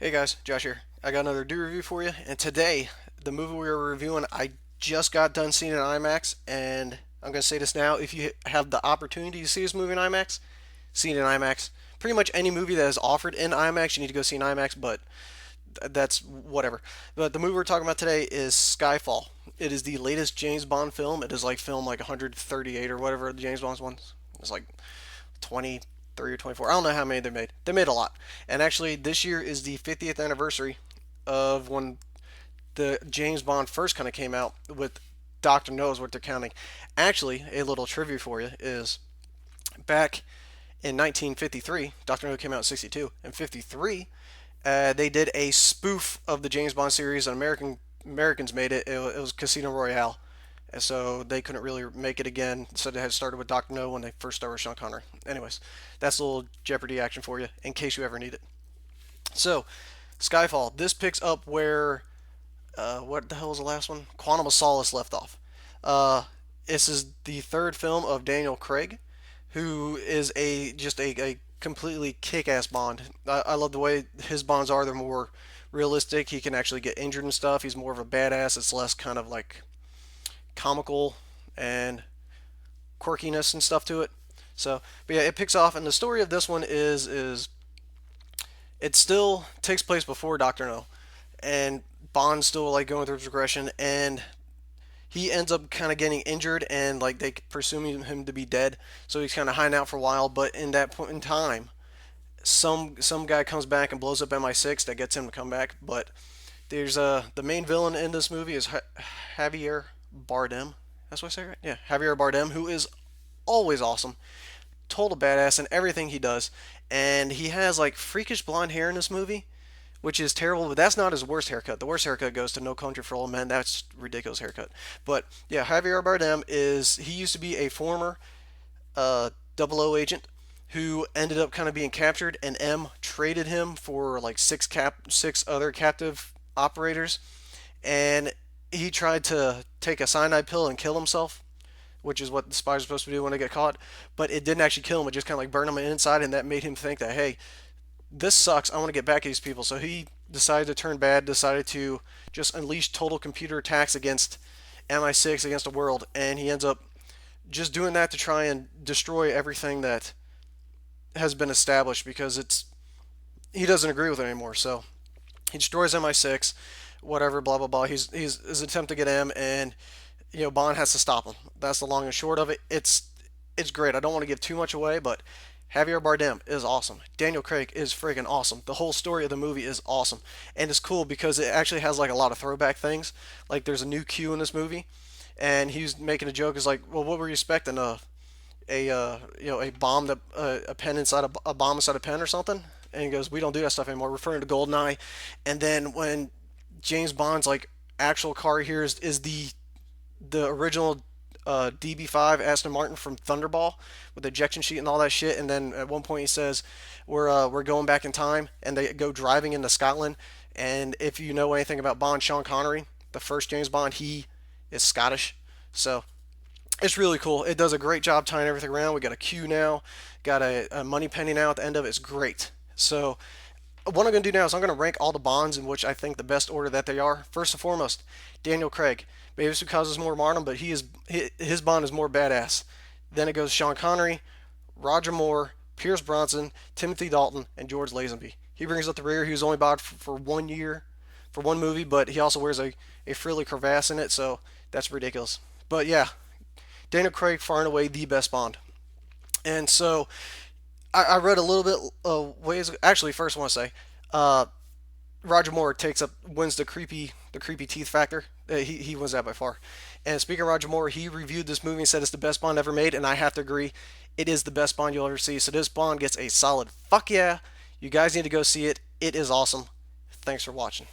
Hey guys, Josh here. I got another do review for you, and today the movie we were reviewing, I just got done seeing it in IMAX, and I'm gonna say this now: if you have the opportunity to see this movie in IMAX, see it in IMAX. Pretty much any movie that is offered in IMAX, you need to go see in IMAX, but that's whatever. But the movie we're talking about today is Skyfall. It is the latest James Bond film. It is like film like 138 or whatever the James Bond ones. It's like 23 or 24. I don't know how many they made. They made a lot. And actually, this year is the 50th anniversary of when the James Bond first kind of came out with Doctor Knows what they're counting. Actually, a little trivia for you is back in 1953, Doctor No came out in 62. In 53, they did a spoof of the James Bond series, and Americans made it. It was Casino Royale. And so they couldn't really make it again. So they had started with Doctor No when they first started with Sean Connery. Anyways, that's a little Jeopardy action for you in case you ever need it. So, Skyfall. This picks up where what the hell was the last one? Quantum of Solace left off. Uh, this is the third film of Daniel Craig, who is a completely kick-ass Bond. I love the way his Bonds are. They're more realistic. He can actually get injured and stuff. He's more of a badass. It's less kind of like comical and quirkiness and stuff to it. So, but yeah, it picks off, and the story of this one is it still takes place before Doctor No, and Bond's still like going through progression, and he ends up kind of getting injured, and like they presume him to be dead, so he's kind of hiding out for a while. But in that point in time, some guy comes back and blows up MI6 that gets him to come back. But there's the main villain in this movie is Javier Bardem. That's what I say, right? Yeah, Javier Bardem, who is always awesome, total badass in everything he does, and he has like freakish blonde hair in this movie, which is terrible. But that's not his worst haircut. The worst haircut goes to No Country for Old Men. That's a ridiculous haircut. But yeah, Javier Bardem is he used to be a former double O agent who ended up kind of being captured, and M traded him for like six other captive operators, and he tried to take a cyanide pill and kill himself, which is what the spies are supposed to do when they get caught. But it didn't actually kill him; it just kind of like burned him inside, and that made him think that, hey, this sucks. I want to get back at these people. So he decided to turn bad. Decided to just unleash total computer attacks against MI6, against the world, and he ends up just doing that to try and destroy everything that has been established because it's he doesn't agree with it anymore. So he destroys MI6, whatever, blah blah blah. He's his attempt to get M, and Bond has to stop him. That's the long and short of it. It's great. I don't want to give too much away, but Javier Bardem is awesome. Daniel Craig is freaking awesome. The whole story of the movie is awesome, and it's cool because it actually has like a lot of throwback things. Like there's a new Q in this movie, and he's making a joke. Is like, well, what were you expecting? A bomb that a pen inside a bomb inside a pen or something? And he goes, we don't do that stuff anymore, referring to Goldeneye. And then when James Bond's like actual car here is the original DB5 Aston Martin from Thunderball with the ejection sheet and all that shit. And then at one point he says, "We're going back in time," and they go driving into Scotland. And if you know anything about Bond, Sean Connery, the first James Bond, he is Scottish. So it's really cool. It does a great job tying everything around. We got a Q now, got a money penny now at the end of it. It's great. So what I'm going to do now is I'm going to rank all the Bonds in which I think the best order that they are. First and foremost, Daniel Craig. Maybe it's because it's more modern, but his Bond is more badass. Then it goes Sean Connery, Roger Moore, Pierce Bronson, Timothy Dalton, and George Lazenby. He brings up the rear. He was only Bond for 1 year, for one movie, but he also wears a frilly crevasse in it, so that's ridiculous. But yeah, Daniel Craig far and away the best Bond. And so I read a little bit ways. Actually, first I want to say, Roger Moore wins the creepy teeth factor. He wins that by far. And speaking of Roger Moore, he reviewed this movie and said it's the best Bond ever made, and I have to agree, it is the best Bond you'll ever see. So this Bond gets a solid fuck yeah. You guys need to go see it. It is awesome. Thanks for watching.